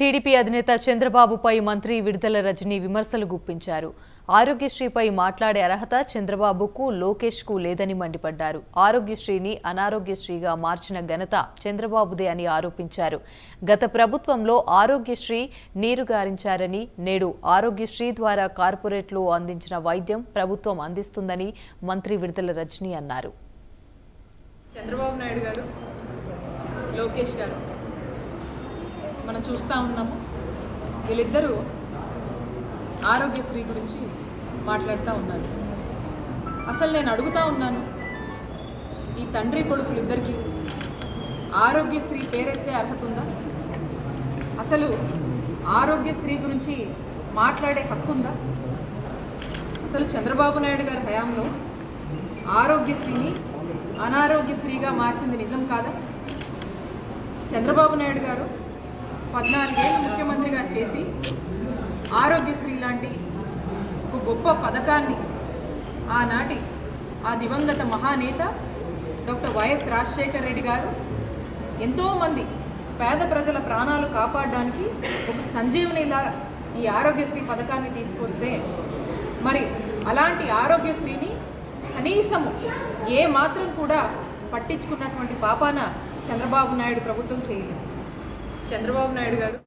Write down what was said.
TDP అధినేత చంద్రబాబుపై మంత్రి విడుదల రజని విమర్శలు గుప్పించారు. ఆరోగ్యశ్రీపై మాట్లాడే అర్హత చంద్రబాబుకు, లోకేష్కు లేదని మండిపడ్డారు. ఆరోగ్యశ్రీని అనారోగ్యశ్రీగా మార్చిన ఘనత చంద్రబాబుదే అని ఆరోపించారు. గత ప్రభుత్వంలో ఆరోగ్యశ్రీ నీరుగారించారని, నేడు ఆరోగ్యశ్రీ ద్వారా కార్పొరేట్లు అందించిన వైద్యం ప్రభుత్వం అందిస్తుందని మంత్రి విడుదల రజని అన్నారు. చంద్రబాబు నాయుడు గారు, లోకేష్ గారు మనం చూస్తూ ఉన్నాము. వీళ్ళిద్దరూ ఆరోగ్యశ్రీ గురించి మాట్లాడుతూ ఉన్నారు. అసలు నేను అడుగుతూ ఉన్నాను, ఈ తండ్రి కొడుకులిద్దరికీ ఆరోగ్యశ్రీ పేరెత్తే అర్హత ఉందా? అసలు ఆరోగ్యశ్రీ గురించి మాట్లాడే హక్కు ఉందా? అసలు చంద్రబాబు నాయుడు గారి హయాంలో ఆరోగ్యశ్రీని అనారోగ్యశ్రీగా మార్చింది నిజం కాదా? చంద్రబాబు నాయుడు గారు 14 ఏళ్ళు ముఖ్యమంత్రిగా చేసి ఆరోగ్యశ్రీ లాంటి ఒక గొప్ప పథకాన్ని ఆనాటి ఆ దివంగత మహానేత డాక్టర్ వైఎస్ రాజశేఖర్ రెడ్డి గారు ఎంతోమంది పేద ప్రజల ప్రాణాలు కాపాడడానికి ఒక సంజీవనిలా ఈ ఆరోగ్యశ్రీ పథకాన్ని తీసుకొస్తే, మరి అలాంటి ఆరోగ్యశ్రీని కనీసము ఏ మాత్రం కూడా పట్టించుకున్నటువంటి పాపాన చంద్రబాబు నాయుడు ప్రభుత్వం చేయలేదు. చంద్రబాబు నాయుడు గారు